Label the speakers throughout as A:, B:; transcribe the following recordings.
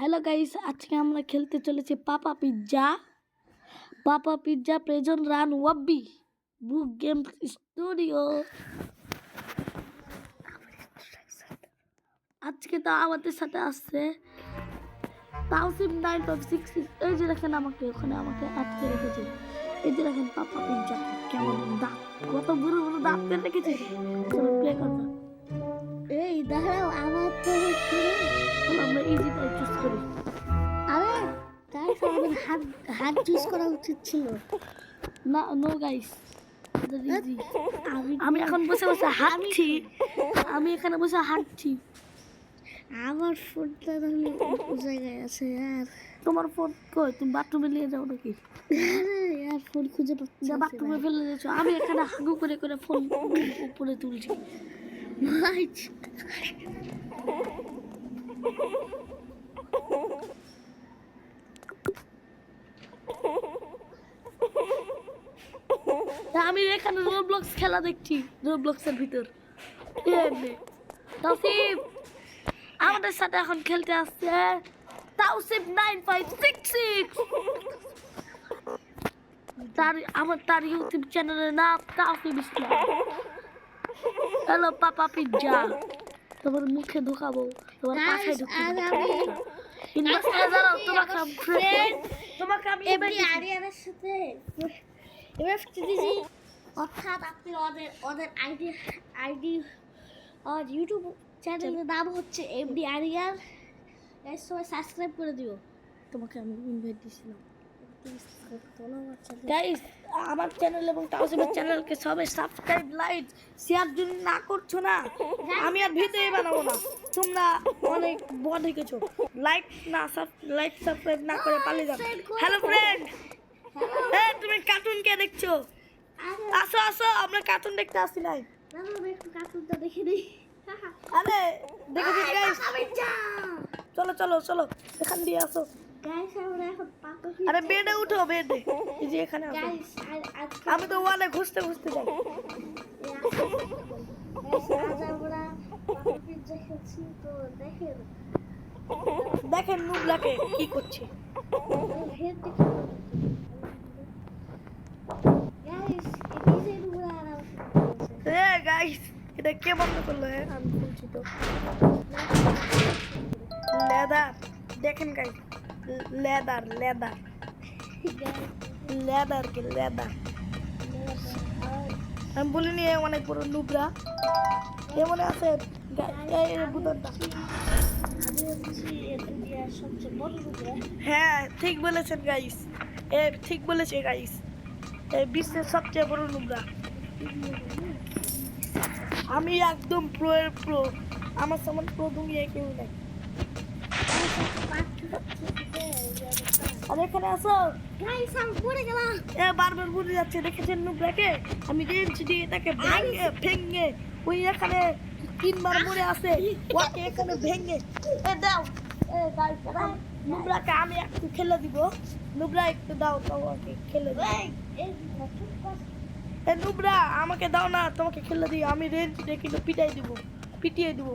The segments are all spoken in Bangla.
A: হ্যালো গাইস, আজকে আমরা খেলতে চলেছি পাপা পিৎজা প্রেজেন্ট রান ওয়াব্বি বুক গেম স্টুডিও। আজকে তো আমাদের সাথে আসছে তাওসিম 9.66। এই যে দেখেন আমাকে আটকে রেখেছে। এই যে দেখেন পাপা পিৎজা কেমন দাঁত, কত বড় বড় দাঁত পেয়ে রেখেছে। চলো প্লে করতে।
B: এই দাঁড়াও, আমার তো
A: আমরা ইজিটাই চুজ করি।
B: আরে গাইস, আমাদের হাত চুজ করা উচিত ছিল
A: না, নো গাইস, আমি এখন বসে বসে হাঁটছি। আমি এখানে বসে হাঁটছি।
B: আমার ফোনটা তাহলে জায়গায় আছে। আর
A: তোমার ফোন কই? তুমি বাথরুমে নিয়ে যাও নাকি?
B: আর ফোন খুঁজে পাচ্ছি না।
A: বাথরুমে ফেলে দিয়েছো। আমি এখানে হাগু করে করে ফোন উপরে তুলছি। আমি এখানে রোবলক্স খেলা দেখছি, রোবলক্সের ভিতর। তাওসিফ আমাদের সাথে এখন খেলতে আসছে তাওসিফ 9.66। তার ইউটিউব চ্যানেলের নাম তাওসিফ ইসলাম। হ্যালো পাপা পিৎজা, তোমার মুখে ঢোকাবো, তোমার পাশায় ঢুকাবো। তোমাকে আমি
B: আরিয়ানের সাথে এবার দিদি, অর্থাৎ আপনি ওদের আইডি ইউটিউব চ্যানেলের নাম হচ্ছে এমডি আরিয়ান। এর সবাই সাবস্ক্রাইব করে দিও।
A: তোমাকে আমি ইনভাইট দিয়েছিলাম। গাইস, আমার চ্যানেল এবং তাওসিফের চ্যানেলকে সবাই সাবস্ক্রাইব, লাইক, শেয়ার যদি না করছো না, আমি আর ভিডিও বানাবো না। তোমরা অনেক বড় দেখেছো, লাইক সাবস্ক্রাইব না করে পালিয়ে যাও। হ্যালো ফ্রেন্ড, এই তুমি কার্টুন কে দেখছো? আসো আসো, আমরা কার্টুন দেখতে আসি নাই।
B: একটু কার্টুনটা দেখে দিই।
A: আরে দেখেছি গাইস, চলো চলো চলো, এখান দিয়ে আসো।
B: গাইস, আমরা এখন পাপা
A: আরে বেডে উঠো, বেডে। এই যে এখানে আসো।
B: গাইস, আজকে
A: আমি তো ওয়ালে ঘুরতে যাই।
B: আজ আমরা পাপা পিৎজা খেলছি, তো
A: দেখেন নুবলাকে কি করছে। গাইস, এটা কে বন্ধ করলো? আমি বলছি তো লেদার। দেখেন গাইস, লেদার আমি বলিনি অনেক বড় নুবরা এমন আছে। হ্যাঁ ঠিক বলেছেন গাইস, ঠিক বলেছে গাইস, এই বিশ্বের সবচেয়ে বড় নুবরা। আমি একদম প্রো। আমার সমান প্রো দুনিয়ায় কেউ নাই। আর এখানে আসো। বারবার বুঝে যাচ্ছে, দেখেছেন নুবরাকে? আমি রেঞ্চ দিয়ে তাকে ভেঙে ওই এখানে 3 বার মরে আসে, ওকে এখানে ভেঙে দাও। নুবরাকে আমি একটু খেলে দিব। নুবরা একটু দাও তো, ওকে খেলে দিব। নুবরা আমাকে দাও না, তোমাকে খেলে দিই। আমি রেঞ্চ দিয়ে কিন্তু পিটিয়ে দিব।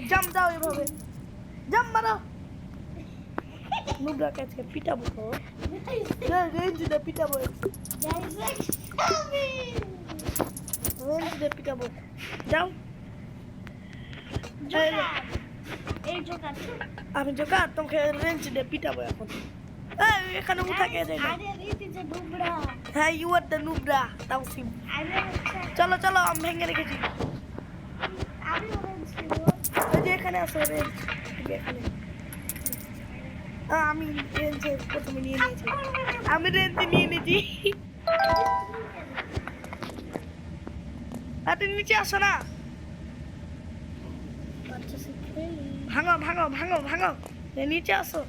A: জাম দাও, এভাবে জাম মারো। নুবরা কাছে পিটাবো, রেঞ্জ দিয়ে পিটাবো, পিটাবো। যাও, আমি জোকার, তোমাকে রেঞ্জ দিয়ে পিটাবো এখন। এখানে উঠাকে দেয় না। হ্যাঁ, ইউ আর দ্য নুবরা তাওসিফ। চলো চলো, আমি ভেঙে রেখেছি। এই যে এখানে আসো, রেঞ্জ এখানে। আমি রেঞ্জ প্রথমে নিয়ে নিয়েছি। তুমি নিচে আসো না। ভাঙো, নিচে আসো।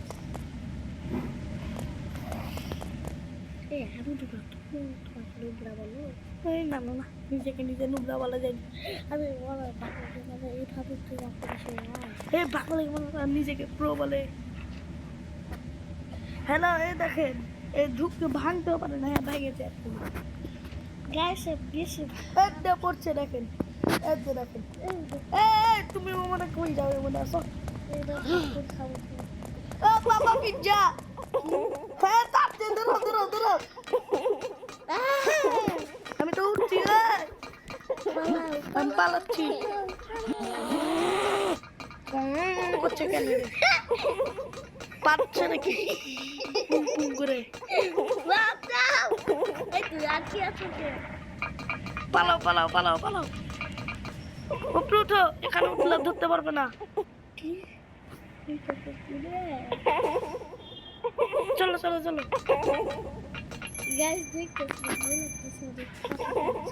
A: না নিজেকে নিজে নুবরা বলা যায়।
B: আমি
A: নিজেকে প্রো বলে। হ্যালো, এই দেখেন, এই ধূপকে ভাঙতেও পারে না। হ্যাঁ ভেঙেছে। পড়ছে, দেখেন। দেখেন তুমি মনে কই যাও, মনে আসো। ও বাবা পিজ্জা হ্যাঁ তাতে ধরো ধরো ধরো আমি তো উঠছি রে আমি পালাচ্ছি করছে কেন পাচ্ছে নাকি পুম পুম করে পালাও পালাও পালাও পালাও উপরে উঠো এখানে উঠলে ধরতে পারবে না চলো চলো চলো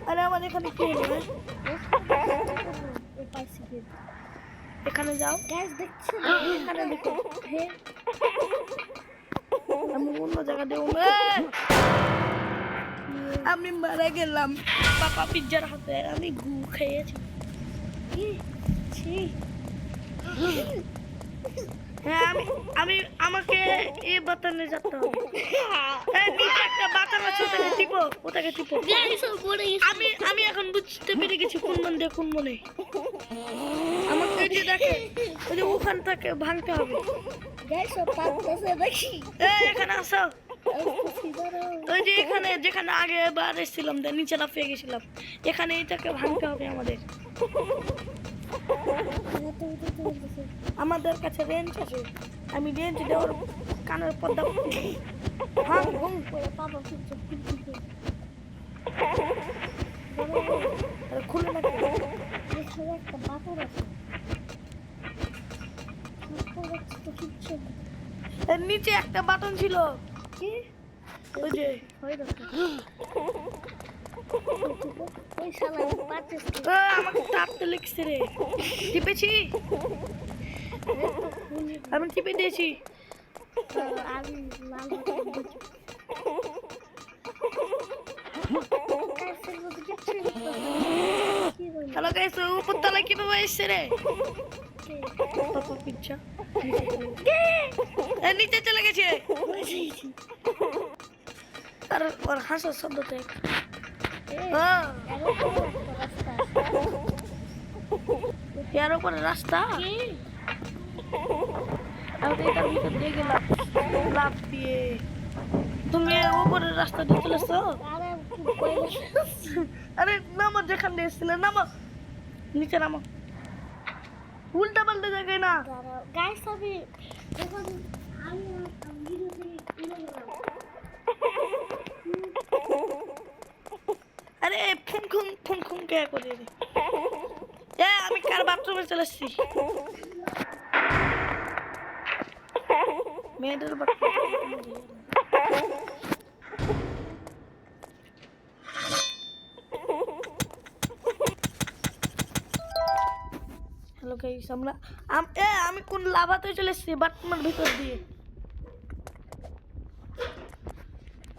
A: আরে আমার এখানে কি হলো এখানে যাও এখানে দেখো আমি অন্য জায়গা দেবো আমি মারা গেলাম পাপা পিজ্জার হাতে আমি গু খেয়েছি হ্যাঁ আমি আমাকে এই বাতানে যেতে হবে নিচে একটা বাতান আছে ওটাকে টিপো আমি এখন বুঝতে পেরে গেছি কোন মন দিয়ে কোন মনে আমাকে এই যে দেখে ওই যে ওখান থেকে ভাঙতে হবে এখানে আসো ওই যে এখানে যেখানে আগে বার এসেছিলাম নিচে লাফিয়ে গেছিলাম এখানে এটাকে ভাঙতে হবে আমাদের কাছে রেঞ্জ আছে আমি রেঞ্জ দেওয়ার কানের পর্দা খুলে না
B: একটা পাথর আছে
A: নিচে একটা বাটন ছিল কি ওই যে আমাকে টাপতে লিখছে রে টিপেছি আমি টিপে দিয়েছি হ্যালো গাইস উপর তলায় কিভাবে এসছে রে পাপা পিজ্জা নিচে চলে গেছে আর ওর হাসার শব্দটা এর উপরে রাস্তা আমি তো এটার ভিতর দিয়ে গেলাম লাফ দিয়ে তুমি উপরের রাস্তা দিয়ে চলেছ আরে নামো যেখান দিয়ে এসেছিলে নামো নিচে নামো উল্টা পাল্টা জায়গায় না
B: গাইস আমি
A: আরে ফুং খুং ফুং খুং কে করে রে আমি কার বাথরুমে চলে এসেছি মেয়েদের হ্যালো গাইস আমি কোন লাভাতে চলে এসেছি বাথরুমের ভিতর দিয়ে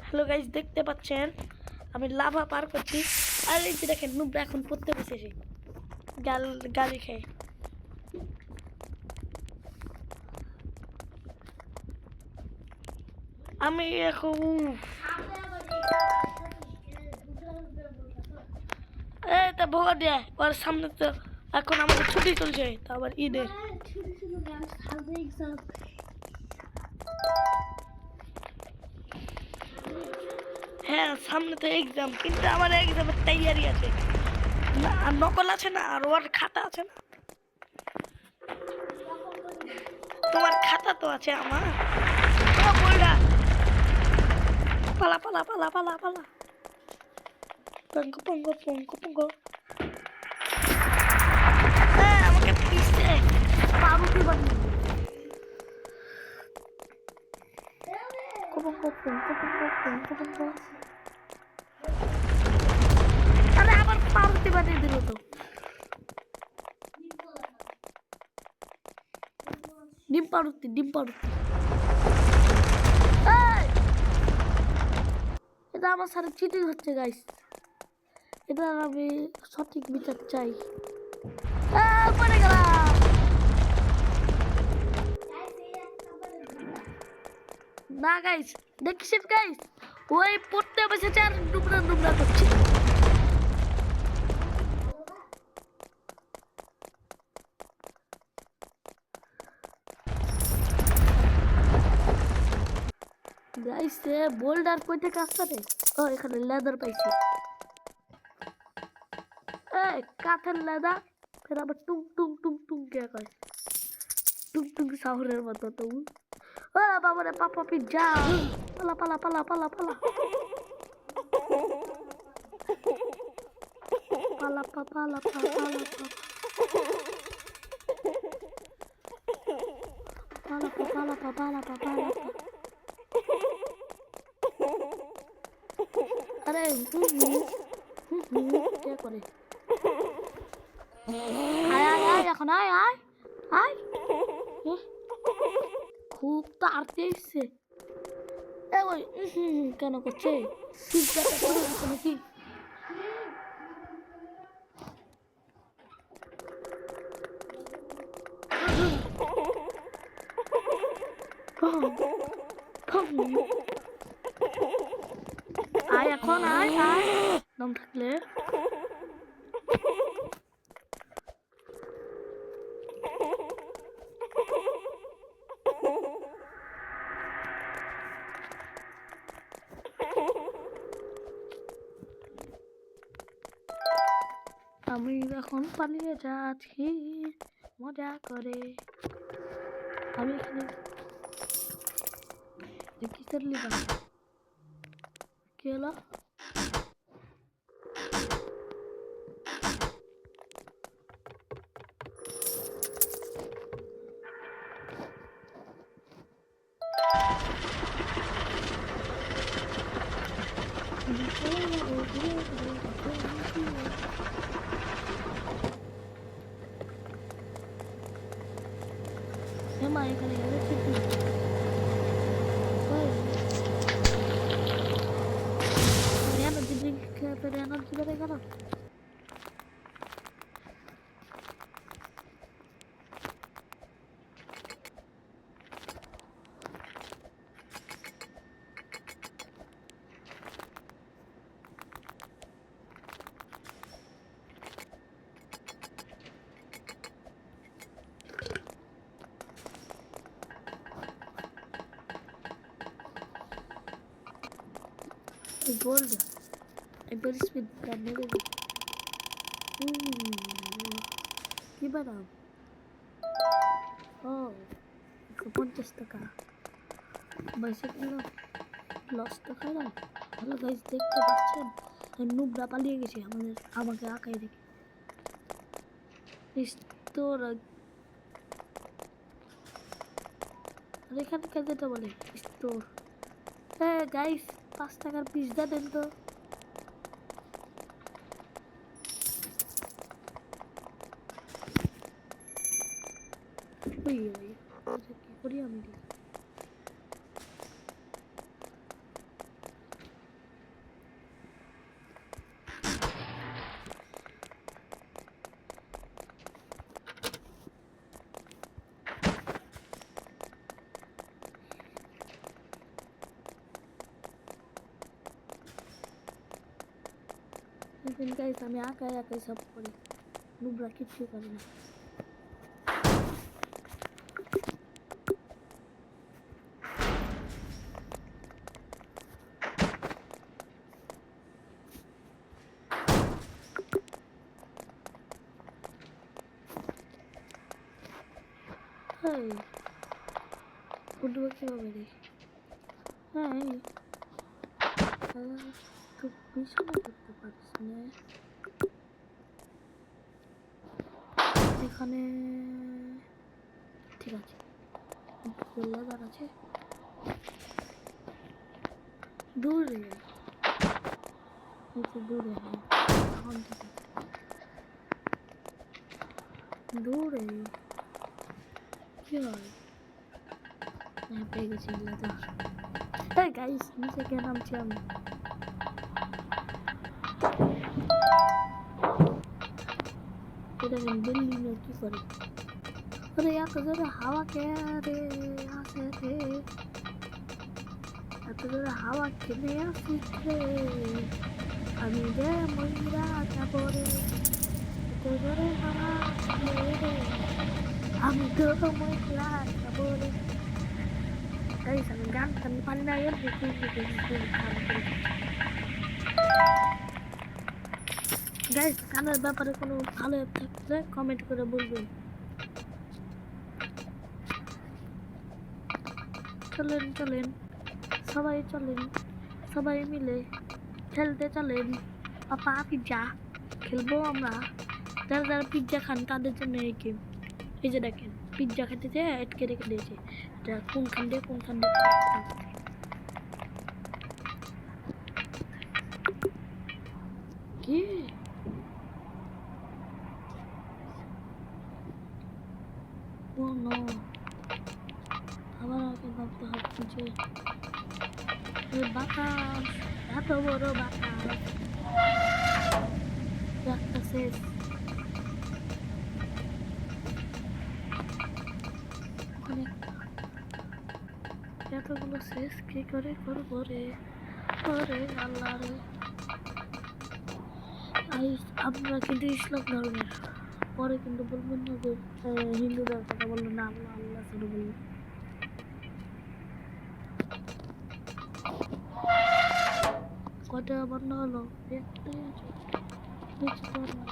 A: হ্যালো গাইস দেখতে পাচ্ছেন আমি লাভা পার করছি আর এই যে দেখেন নুবরা এখন পড়তে বসেছি গালি খেয়ে আমি এখন তা ভোগা দেয় ওর সামনে তো এখন আমাদের ছুটি চলছে তো আবার ঈদের হ্যাঁ সামনে তো এক্সাম কিন্তু আমার এক্সামের তৈয়ারি আছে আর নকল আছে না আর ওর খাতা আছে না তোমার খাতা তো আছে আমার পালা পালা পালা পালা পালা পঙ্গ পঙ্গ পঙ্গ পঙ্গ আমাকে পিছতে পাউরুটি বানিয়ে আরে আবার পাউরুটি বানিয়ে দিল তো ডিম পাউরুটি এটা আমার সাথে চিটিং হচ্ছে গাইস এটা আমি সঠিক বিচার চাই পড়ে গেলাম না গাইস দেখছিস গাইস ওই পড়তে বসেছে আর ডুবরা করছে গাইস বোল্ডার কই থেকে আসছে? ও এখানে লেদার পাইছি। এই কাঠের লেদার ফের আবার টুং টুং টুং টুং কে কয়? টুং টুং সাউরের মতো তো। ওরে বাবা রে পাপা পিজ্জা। পালা পালা পালা পালা পালা। পালা পালা পালা পালা পালা পালা পালা পালা। আরে কে করে? আয় আয় আয় এখন আয় আয় আয়। খুব তো আরতে এসছে। ওই কেন করছে? পিজ্জাটা করে দিচ্ছে নাকি? আয় এখন আয় আয় দম থাকলে। আমি এখন পালিয়ে যাচ্ছি মজা করে। আমি এখানে কিসের লিবা কি হলো? Emang এখানে গেছে কি? ওই এনার্জি ড্রিঙ্ক খেয়ে এনার্জি বেড়ে গেল। Gold. একবার স্পিড কার নেবে। কি বানাও? ও 150 টাকা। বাইসাইকেল লস তো খাই না। হ্যালো গাইস দেখতে পাচ্ছেন নুবরা পালিয়ে গেছে আমাকে আঁকাই দেখে। স্টোর আর এখানে কে যেতে বলে স্টোর। হ্যাঁ গাইস 5 টাকার পিজ্জা দেন তো। ওই ওই কি করি আমি? लेकिन गाइस আমি একাই একাই সব করি। নুবরা কিছু করে না। হাই উঠবো কিভাবে রে? হ্যাঁ তো পিছনে করতে পারিস না। এখানে ঠিক আছে লেবার আছে দূরে একটু দূরে এখন থেকে দূরে কি হয়? পেয়ে গেছি লেবার। তাই গাইস নিচে কে নামছি আমি। এটা बिल्डिंग में की करे? अरे यार तो जरा हवा क्या रे आसे थे तो जरा हवा किने आसे আমি যে মহিলা যাবরে তো জরে হাওয়া রে আমি তো মহিলা যাবরে গাইস আমি গান টান পারি না এর গাইস গানের ব্যাপারে কোনো ভালো অ্যাপ থাকলে কমেন্ট করে বলবেন। চলেন চলেন সবাই চলেন, সবাই মিলে খেলতে চলেন পাপা পিজ্জা খেলবো আমরা। যারা যারা পিজ্জা খান তাদের জন্য এই গেম। এই যে দেখেন পিজ্জা খেতে যে আটকে রেখে দিয়েছে, এটা কোনখান দিয়ে কি ও নো, আবার আগে ভাবতে হচ্ছে যে এই বাতাস, এত বড় বাতাস একটা শেষ। এতগুলো শেষ কি করে করবো রে, ওরে আল্লাহ রে। আমরা কিন্তু ইসলাম ধর্মের, পরে কিন্তু বলবেন না যে হিন্দুদের কথা বললো না, আল্লাহ আল্লাহ করে বললো। কটা বন্ধ হলো, একটাই আছে নিচে তো আর না।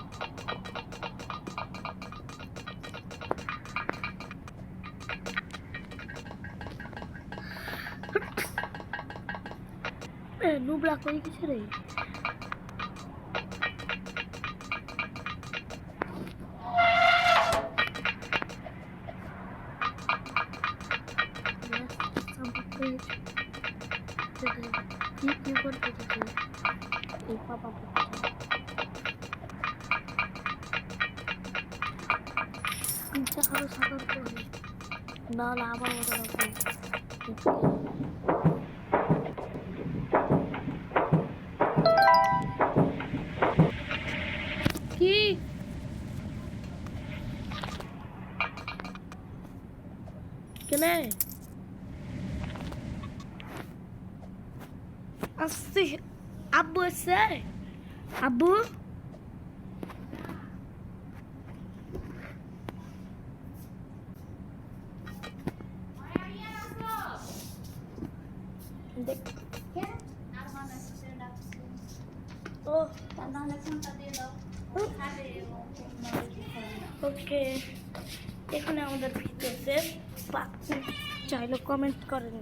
A: নুবরা কই গেছে রে? কি করতে এই পাপা পিজ্জা খাওয়া সতর্ক হবে, নাহলে আবার ওটা কি কেনে আসছি। আব্বু এসছে, আব্বু দেখ ও ওকে, এখানে আমাদের ভিডিও শেষ। চাইলে কমেন্ট করেন।